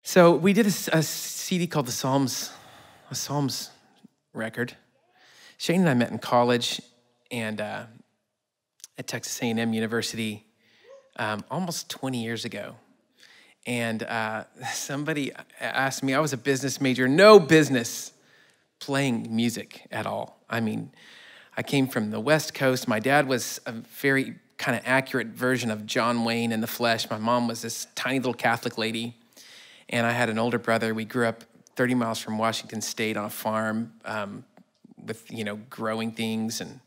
So we did a CD called the Psalms, a Psalms record. Shane and I met in college and at Texas A&M University almost 20 years ago. And somebody asked me, I was a business major, no business playing music at all. I mean, I came from the West Coast. My dad was a very kind of accurate version of John Wayne in the flesh. My mom was this tiny little Catholic lady. And I had an older brother. We grew up 30 miles from Washington State on a farm with, growing things and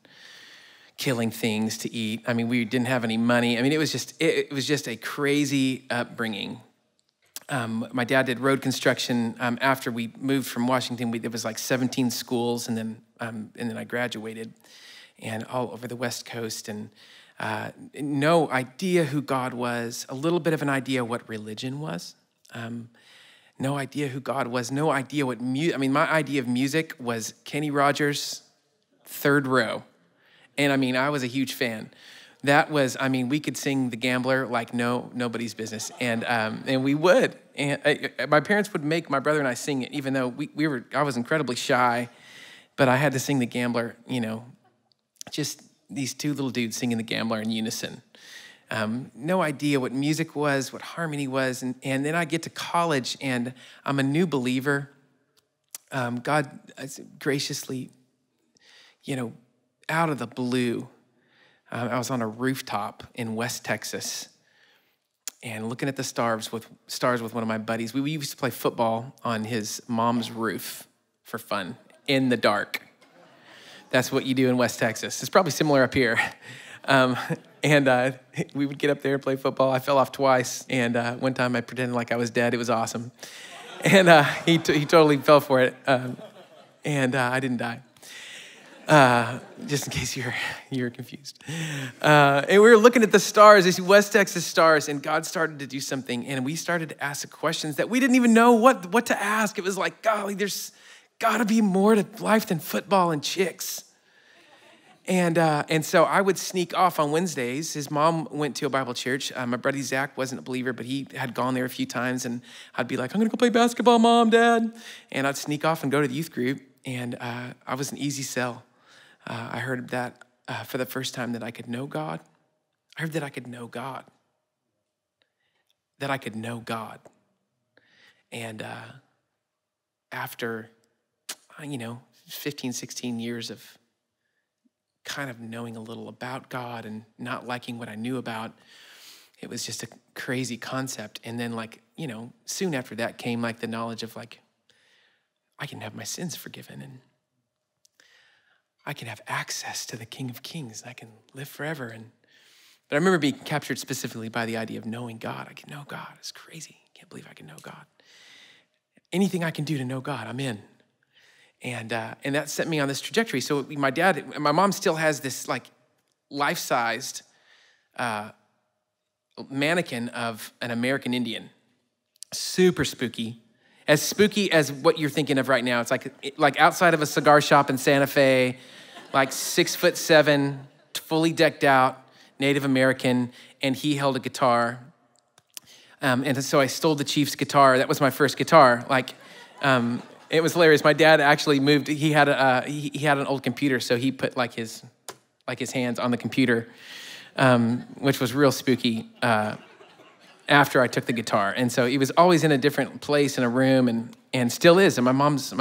killing things to eat. I mean, we didn't have any money. I mean, it was just a crazy upbringing. My dad did road construction. After we moved from Washington, there was like 17 schools, and then I graduated, and all over the West Coast, and no idea who God was. A little bit of an idea what religion was. No idea who God was. No idea what my idea of music was Kenny Rogers, Third Row. And I was a huge fan. That was, we could sing The Gambler like nobody's business. And we would. And my parents would make my brother and I sing it, even though I was incredibly shy, but I had to sing The Gambler, just these two little dudes singing The Gambler in unison. No idea what music was, what harmony was. And then I get to college and I'm a new believer. God graciously, out of the blue, I was on a rooftop in West Texas and looking at the stars with one of my buddies. We used to play football on his mom's roof for fun in the dark. That's what you do in West Texas. It's probably similar up here. And we would get up there and play football. I fell off twice, and one time I pretended like I was dead. It was awesome. And he totally fell for it, and I didn't die. Just in case you're confused. And we were looking at the stars, these West Texas stars, and God started to do something, and we started to ask questions that we didn't even know what to ask. It was like, golly, there's got to be more to life than football and chicks. And so I would sneak off on Wednesdays. His mom went to a Bible church. My buddy Zach wasn't a believer, but he had gone there a few times. And I'd be like, I'm going to go play basketball, Mom, Dad. And I'd sneak off and go to the youth group. And I was an easy sell. I heard that for the first time that I could know God. I heard that I could know God. That I could know God. And after, 15, 16 years of kind of knowing a little about God and not liking what I knew about, it was just a crazy concept. And then soon after that came the knowledge of I can have my sins forgiven and I can have access to the King of Kings. I can live forever. But I remember being captured specifically by the idea of knowing God. I can know God. It's crazy. Can't believe I can know God. Anything I can do to know God, I'm in. And that set me on this trajectory. So my mom still has this life-sized mannequin of an American Indian. Super spooky. As spooky as what you're thinking of right now. It's like outside of a cigar shop in Santa Fe, 6'7", fully decked out, Native American, and he held a guitar. And so I stole the Chief's guitar. That was my first guitar. It was hilarious. My dad actually moved. He had an old computer, so he put his hands on the computer, which was real spooky. After I took the guitar, and so he was always in a different place in a room, and still is. And my mom's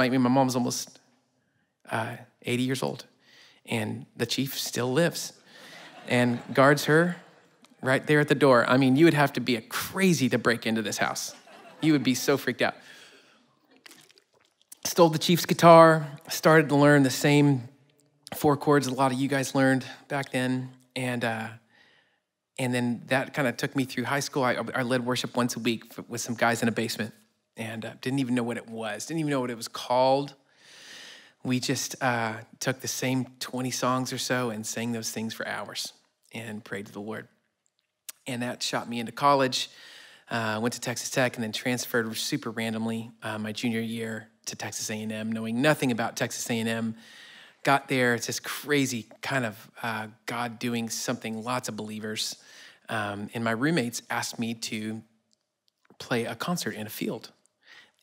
almost 80 years old, and the chief still lives and guards her right there at the door. You would have to be a crazy to break into this house. You would be so freaked out. Stole the chief's guitar, started to learn the same 4 chords a lot of you guys learned back then, and then that kind of took me through high school. I led worship once a week with some guys in a basement, and didn't even know what it was, didn't even know what it was called. We just took the same 20 songs or so and sang those things for hours and prayed to the Lord. And that shot me into college. Went to Texas Tech and then transferred super randomly my junior year to Texas A&M, knowing nothing about Texas A&M. Got there, it's this crazy kind of God doing something, lots of believers. And my roommates asked me to play a concert in a field.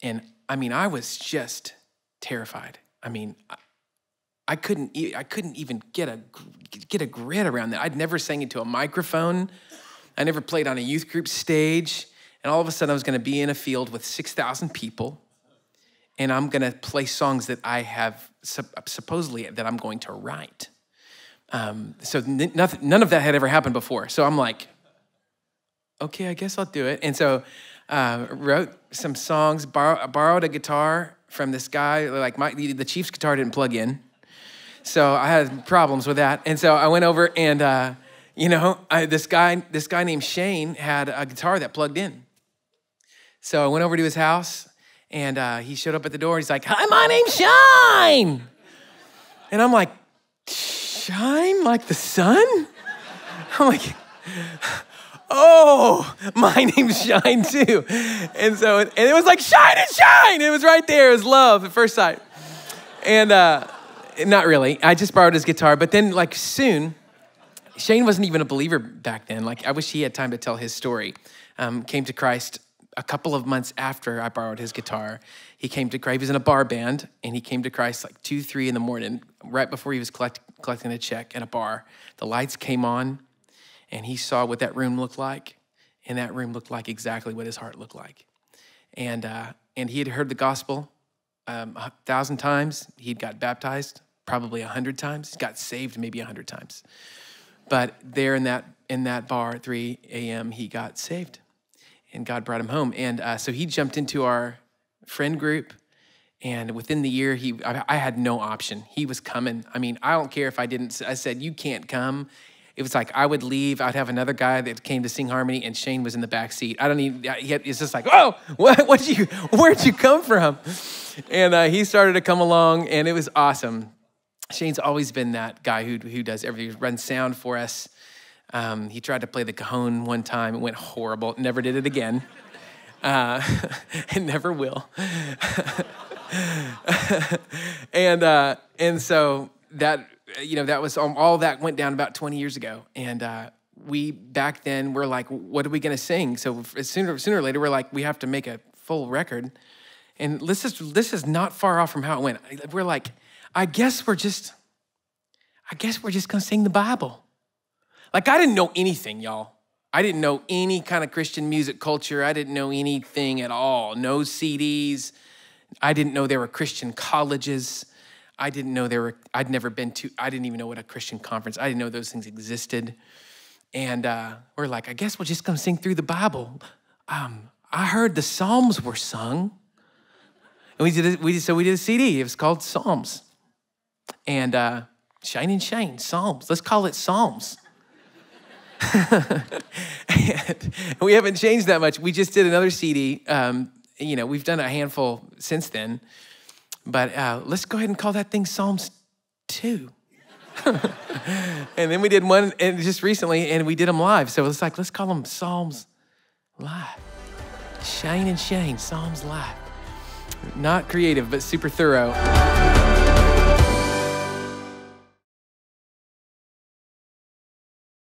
And I mean, I was just terrified. I mean, I couldn't even get a grid around that. I'd never sang into a microphone. I never played on a youth group stage. And all of a sudden I was gonna be in a field with 6,000 people, and I'm gonna play songs that I have supposedly that I'm going to write. So none of that had ever happened before. So I'm like, okay, I guess I'll do it. And so wrote some songs, borrowed a guitar from this guy. Like the Chiefs guitar didn't plug in. So I had problems with that. And so I went over and, this guy named Shane had a guitar that plugged in. So I went over to his house and he showed up at the door. He's like, "Hi, my name's Shine." And I'm like, "Shine like the sun?" I'm like, "Oh, my name's Shine too." And it was like, "Shine and shine." It was right there. It was love at first sight. And not really. I just borrowed his guitar. But then like soon, Shane wasn't even a believer back then. Like I wish he had time to tell his story. Came to Christ a couple of months after I borrowed his guitar. He came to Christ. He was in a bar band, and he came to Christ like 2, 3 in the morning, right before he was collecting a check in a bar. The lights came on, and he saw what that room looked like, and that room looked like exactly what his heart looked like. And he had heard the gospel 1,000 times. He'd got baptized probably 100 times. He got saved maybe 100 times. But there in that bar at 3 a.m., he got saved, and God brought him home. And so he jumped into our friend group, and within the year, I had no option. He was coming. I mean, I don't care if I didn't. I said, "You can't come." It was like I would leave. I'd have another guy that came to sing harmony, and Shane was in the back seat. It's just like, "Oh, where'd you come from?" And he started to come along, and it was awesome. Shane's always been that guy who does everything, runs sound for us. He tried to play the cajon one time. It went horrible. Never did it again. And never will. And so that, that was all that went down about 20 years ago. And we back then were like, what are we going to sing? So sooner or later, we're like, we have to make a full record. And this is not far off from how it went. We're like, I guess we're just going to sing the Bible. Like, I didn't know anything, y'all. I didn't know any kind of Christian music culture. I didn't know anything at all. No CDs. I didn't know there were Christian colleges. I didn't know I didn't even know what a Christian conference, I didn't know those things existed. And we're like, I guess we're just going to sing through the Bible. I heard the Psalms were sung. And we did a CD. It was called Psalms. And Shine and Shine, Psalms. Let's call it Psalms. And we haven't changed that much. We just did another CD. We've done a handful since then. But let's go ahead and call that thing Psalms 2. And then we did one just recently, and we did them live. So it's like, let's call them Psalms Live. Shine and Shine, Psalms Live. Not creative, but super thorough.